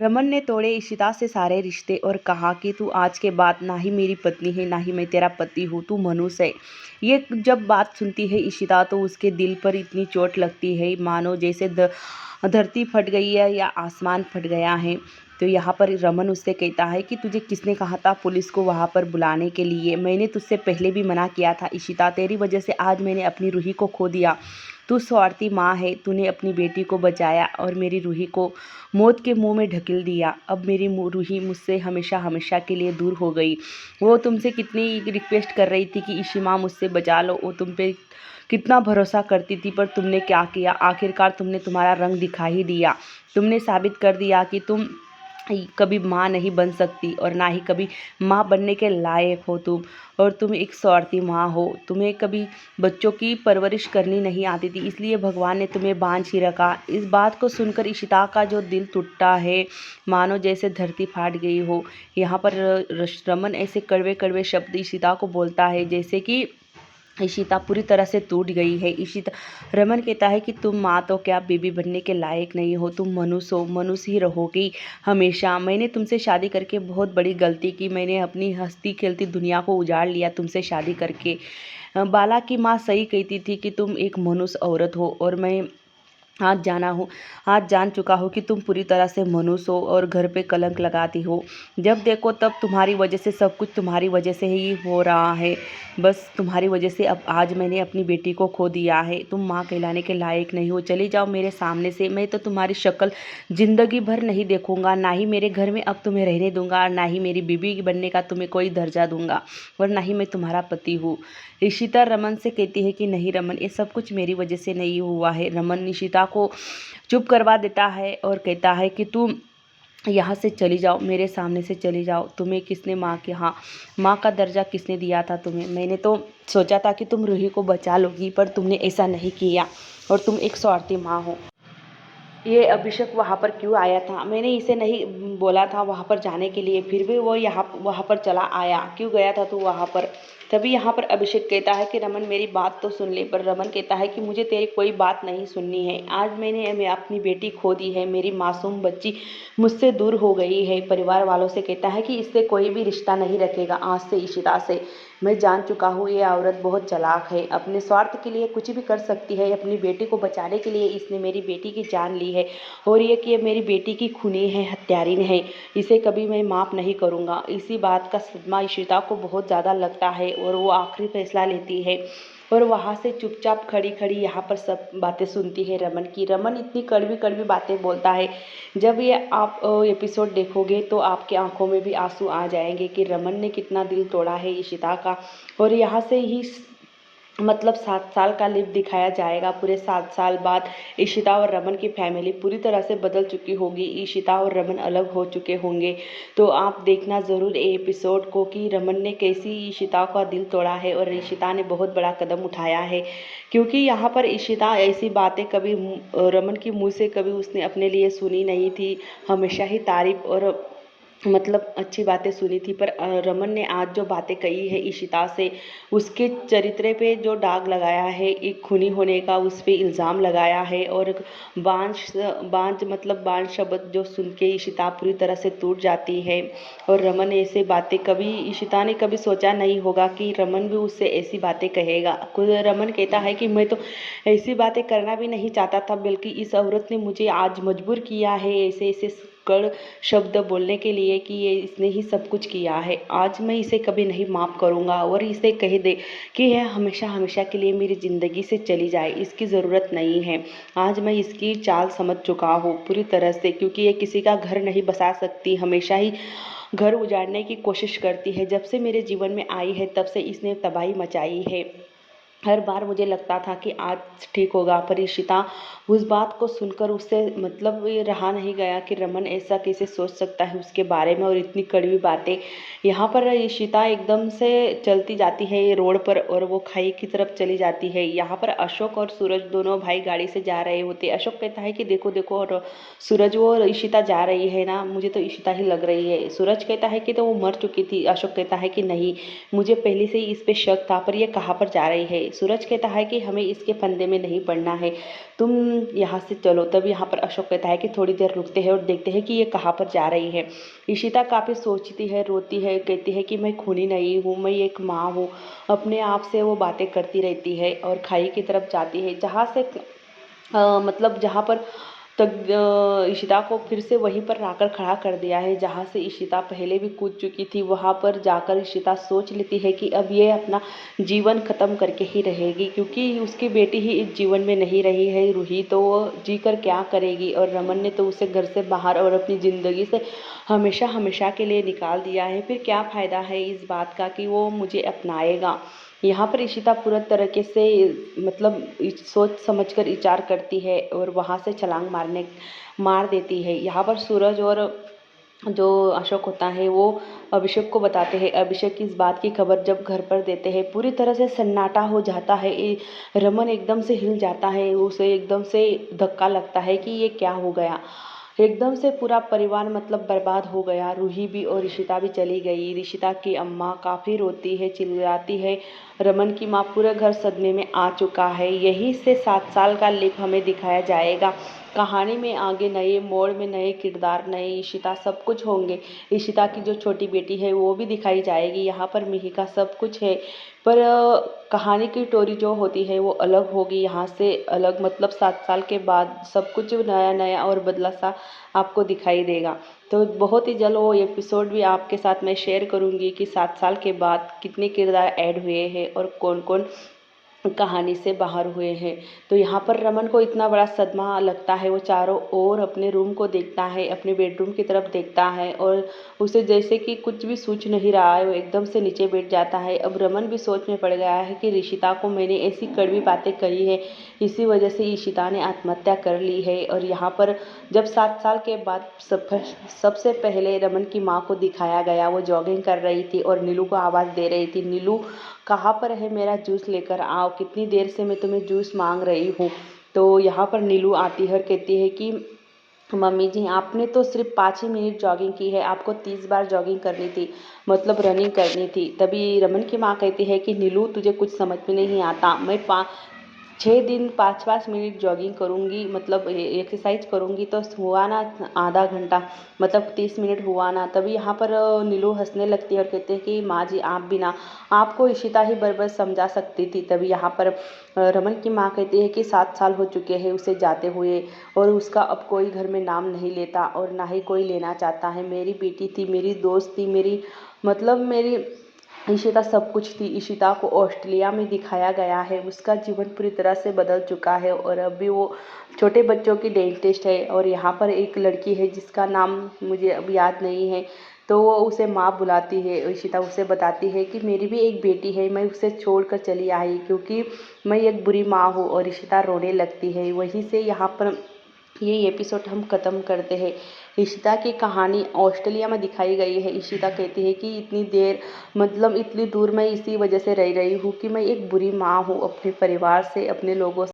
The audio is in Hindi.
रमन ने तोड़े इशिता से सारे रिश्ते और कहा कि तू आज के बाद ना ही मेरी पत्नी है, ना ही मैं तेरा पति हूँ, तू मनुष्य है। ये जब बात सुनती है इशिता तो उसके दिल पर इतनी चोट लगती है मानो जैसे धरती फट गई है या आसमान फट गया है। तो यहाँ पर रमन उससे कहता है कि तुझे किसने कहा था पुलिस को वहाँ पर बुलाने के लिए? मैंने तुझसे पहले भी मना किया था इशिता, तेरी वजह से आज मैंने अपनी रूही को खो दिया। तू स्वार्थी माँ है, तूने अपनी बेटी को बचाया और मेरी रूही को मौत के मुंह में ढकेल दिया। अब मेरी रूही मुझसे हमेशा हमेशा के लिए दूर हो गई। वो तुमसे कितनी रिक्वेस्ट कर रही थी कि इशी माँ मुझसे बचा लो, वो तुम पे कितना भरोसा करती थी, पर तुमने क्या किया? आखिरकार तुमने तुम्हारा रंग दिखा ही दिया। तुमने साबित कर दिया कि तुम कभी माँ नहीं बन सकती और ना ही कभी माँ बनने के लायक हो तुम। और तुम एक स्वार्थी माँ हो, तुम्हें कभी बच्चों की परवरिश करनी नहीं आती थी, इसलिए भगवान ने तुम्हें बांझ ही रखा। इस बात को सुनकर इशिता का जो दिल टूटा है मानो जैसे धरती फाट गई हो। यहाँ पर रमन ऐसे कड़वे कड़वे शब्द इशिता को बोलता है जैसे कि इशिता पूरी तरह से टूट गई है। इशिता रमन कहता है कि तुम माँ तो क्या बीबी बनने के लायक नहीं हो, तुम मनुष्य हो, मनुष्य ही रहोगी हमेशा। मैंने तुमसे शादी करके बहुत बड़ी गलती की, मैंने अपनी हंसती खेलती दुनिया को उजाड़ लिया तुमसे शादी करके। बाला की माँ सही कहती थी कि तुम एक मनुष्य औरत हो और मैं आज जान चुका हूँ कि तुम पूरी तरह से मनुष्य हो और घर पे कलंक लगाती हो। जब देखो तब तुम्हारी वजह से सब कुछ तुम्हारी वजह से ही हो रहा है। बस तुम्हारी वजह से अब आज मैंने अपनी बेटी को खो दिया है। तुम माँ कहलाने के लायक नहीं हो, चली जाओ मेरे सामने से। मैं तो तुम्हारी शक्ल ज़िंदगी भर नहीं देखूंगा, ना ही मेरे घर में अब तुम्हें रहने दूंगा, ना ही मेरी बीबी बनने का तुम्हें कोई दर्जा दूंगा, और ना ही मैं तुम्हारा पति हूँ। इशिता रमन से कहती है कि नहीं रमन, ये सब कुछ मेरी वजह से नहीं हुआ है। रमन इशिता को चुप करवा देता है और कहता है कि तुम यहाँ से चली जाओ, मेरे सामने से चली जाओ। तुम्हें किसने माँ का दर्जा किसने दिया था तुम्हें? मैंने तो सोचा था कि तुम रूही को बचा लोगी, पर तुमने ऐसा नहीं किया और तुम एक स्वार्थी माँ हो। ये अभिषेक वहाँ पर क्यों आया था? मैंने इसे नहीं बोला था वहाँ पर जाने के लिए, फिर भी वो वहाँ पर चला आया। क्यों गया था तू वहाँ पर? तभी यहाँ पर अभिषेक कहता है कि रमन मेरी बात तो सुन ले। पर रमन कहता है कि मुझे तेरी कोई बात नहीं सुननी है। आज मैं अपनी बेटी खो दी है, मेरी मासूम बच्ची मुझसे दूर हो गई है। परिवार वालों से कहता है कि इससे कोई भी रिश्ता नहीं रखेगा आज से इशिता से। मैं जान चुका हूँ ये औरत बहुत चालाक है, अपने स्वार्थ के लिए कुछ भी कर सकती है। अपनी बेटी को बचाने के लिए इसने मेरी बेटी की जान ली है, और ये कि मेरी बेटी की खूनी है, हत्यारिन है। इसे कभी मैं माफ़ नहीं करूँगा। इसी बात का सदमा इशिता को बहुत ज़्यादा लगता है और वो आखिरी फैसला लेती है और वहाँ से चुपचाप खड़ी खड़ी यहाँ पर सब बातें सुनती है रमन की। रमन इतनी कड़वी कड़वी बातें बोलता है, जब ये आप एपिसोड देखोगे तो आपके आंखों में भी आंसू आ जाएंगे कि रमन ने कितना दिल तोड़ा है इशिता का। और यहाँ से ही मतलब 7 साल का लिप दिखाया जाएगा। पूरे 7 साल बाद इशिता और रमन की फैमिली पूरी तरह से बदल चुकी होगी, इशिता और रमन अलग हो चुके होंगे। तो आप देखना ज़रूर ये एपिसोड को कि रमन ने कैसी इशिता का दिल तोड़ा है और इशिता ने बहुत बड़ा कदम उठाया है। क्योंकि यहाँ पर इशिता ऐसी बातें कभी रमन की मुँह से कभी उसने अपने लिए सुनी नहीं थी, हमेशा ही तारीफ और मतलब अच्छी बातें सुनी थी। पर रमन ने आज जो बातें कही है इशिता से, उसके चरित्र पे जो दाग लगाया है, एक खूनी होने का उस पे इल्ज़ाम लगाया है, और बांझ शब्द जो सुन के इशिता पूरी तरह से टूट जाती है। और रमन ऐसे बातें कभी इशिता ने कभी सोचा नहीं होगा कि रमन भी उससे ऐसी बातें कहेगा। खुद रमन कहता है कि मैं तो ऐसी बातें करना भी नहीं चाहता था, बल्कि इस औरत ने मुझे आज मजबूर किया है ऐसे ऐसे कड़ शब्द बोलने के लिए कि ये इसने ही सब कुछ किया है। आज मैं इसे कभी नहीं माफ़ करूँगा और इसे कह दे कि यह हमेशा हमेशा के लिए मेरी ज़िंदगी से चली जाए, इसकी ज़रूरत नहीं है। आज मैं इसकी चाल समझ चुका हूँ पूरी तरह से, क्योंकि ये किसी का घर नहीं बसा सकती, हमेशा ही घर उजाड़ने की कोशिश करती है। जब से मेरे जीवन में आई है तब से इसने तबाही मचाई है। हर बार मुझे लगता था कि आज ठीक होगा, पर इशिता उस बात को सुनकर उससे मतलब ये रहा नहीं गया कि रमन ऐसा कैसे सोच सकता है उसके बारे में, और इतनी कड़वी बातें। यहाँ पर इशिता एकदम से चलती जाती है ये रोड पर और वो खाई की तरफ चली जाती है। यहाँ पर अशोक और सूरज दोनों भाई गाड़ी से जा रहे होते। अशोक कहता है कि देखो देखो, और सूरज वो इशिता जा रही है ना, मुझे तो इशिता ही लग रही है। सूरज कहता है कि तो वो मर चुकी थी। अशोक कहता है कि नहीं, मुझे पहले से ही इस पे शक था, पर ये कहाँ पर जा रही है? सूरज कहता है कि हमें इसके फंदे में नहीं पड़ना है, तुम यहाँ से चलो। तब यहाँ पर अशोक कहता है कि थोड़ी देर रुकते हैं और देखते हैं कि ये कहाँ पर जा रही है। इशिता काफ़ी सोचती है, रोती है, कहती है कि मैं खूनी नहीं हूँ, मैं एक माँ हूँ। अपने आप से वो बातें करती रहती है और खाई की तरफ जाती है, जहाँ से मतलब जहाँ पर तक इशिता को फिर से वहीं पर लाकर खड़ा कर दिया है जहाँ से इशिता पहले भी कूद चुकी थी। वहाँ पर जाकर इशिता सोच लेती है कि अब ये अपना जीवन ख़त्म करके ही रहेगी, क्योंकि उसकी बेटी ही इस जीवन में नहीं रही है रूही, तो वो जी कर क्या करेगी। और रमन ने तो उसे घर से बाहर और अपनी ज़िंदगी से हमेशा हमेशा के लिए निकाल दिया है। फिर क्या फ़ायदा है इस बात का कि वो मुझे अपनाएगा। यहाँ पर इशिता पूरा तरीके से मतलब सोच समझकर विचार करती है और वहाँ से छलांग मार देती है। यहाँ पर सूरज और जो अशोक होता है वो अभिषेक को बताते हैं। अभिषेक इस बात की खबर जब घर पर देते हैं, पूरी तरह से सन्नाटा हो जाता है। रमन एकदम से हिल जाता है, उसे एकदम से धक्का लगता है कि ये क्या हो गया। एकदम से पूरा परिवार मतलब बर्बाद हो गया। रूही भी और ऋषिता भी चली गई। ऋषिता की अम्मा काफ़ी रोती है, चिल्लाती है। रमन की माँ पूरे घर सदमे में आ चुका है। यहीं से 7 साल का लेप हमें दिखाया जाएगा। कहानी में आगे नए मोड़ में नए किरदार, नए इशिता सब कुछ होंगे। इशिता की जो छोटी बेटी है वो भी दिखाई जाएगी। यहाँ पर मिहिका सब कुछ है, पर कहानी की स्टोरी जो होती है वो अलग होगी। यहाँ से अलग मतलब 7 साल के बाद सब कुछ नया नया और बदला सा आपको दिखाई देगा। तो बहुत ही जल्द वो एपिसोड भी आपके साथ मैं शेयर करूँगी कि 7 साल के बाद कितने किरदार ऐड हुए हैं और कौन कौन कहानी से बाहर हुए हैं। तो यहाँ पर रमन को इतना बड़ा सदमा लगता है, वो चारों ओर अपने रूम को देखता है, अपने बेडरूम की तरफ देखता है और उसे जैसे कि कुछ भी सूझ नहीं रहा है, वो एकदम से नीचे बैठ जाता है। अब रमन भी सोच में पड़ गया है कि ऋषिता को मैंने ऐसी कड़वी बातें कही है, इसी वजह से ईशिता ने आत्महत्या कर ली है। और यहाँ पर जब 7 साल के बाद सबसे पहले रमन की माँ को दिखाया गया, वो जॉगिंग कर रही थी और नीलू को आवाज़ दे रही थी, नीलू कहाँ पर है, मेरा जूस लेकर आओ, कितनी देर से मैं तुम्हें जूस मांग रही हूँ। तो यहाँ पर नीलू आती है और कहती है कि मम्मी जी आपने तो सिर्फ 5 ही मिनट जॉगिंग की है, आपको 30 बार जॉगिंग करनी थी, मतलब रनिंग करनी थी। तभी रमन की माँ कहती है कि नीलू तुझे कुछ समझ में नहीं आता, मैं 6 दिन 5-5 मिनट जॉगिंग करूँगी, मतलब एक्सरसाइज करूँगी तो हुआ ना आधा घंटा, मतलब 30 मिनट हुआ ना। तभी यहाँ पर नीलू हंसने लगती है और कहते हैं कि माँ जी आप भी ना, आपको इशिता ही बराबर समझा सकती थी। तभी यहाँ पर रमन की माँ कहती है कि 7 साल हो चुके हैं उसे जाते हुए और उसका अब कोई घर में नाम नहीं लेता और ना ही कोई लेना चाहता है। मेरी बेटी थी, मेरी दोस्त थी, मेरी मतलब मेरी इशिता सब कुछ थी। इशिता को ऑस्ट्रेलिया में दिखाया गया है, उसका जीवन पूरी तरह से बदल चुका है और अभी वो छोटे बच्चों की डेंटिस्ट है। और यहाँ पर एक लड़की है जिसका नाम मुझे अब याद नहीं है, तो वो उसे माँ बुलाती है। इशिता उसे बताती है कि मेरी भी एक बेटी है, मैं उसे छोड़कर चली आई क्योंकि मैं एक बुरी माँ हूँ। और इशिता रोने लगती है। वहीं से यहाँ पर ये एपिसोड हम ख़त्म करते हैं। इशिता की कहानी ऑस्ट्रेलिया में दिखाई गई है। इशिता कहती है कि इतनी देर मतलब इतनी दूर मैं इसी वजह से रह रही हूँ कि मैं एक बुरी माँ हूँ, अपने परिवार से, अपने लोगों से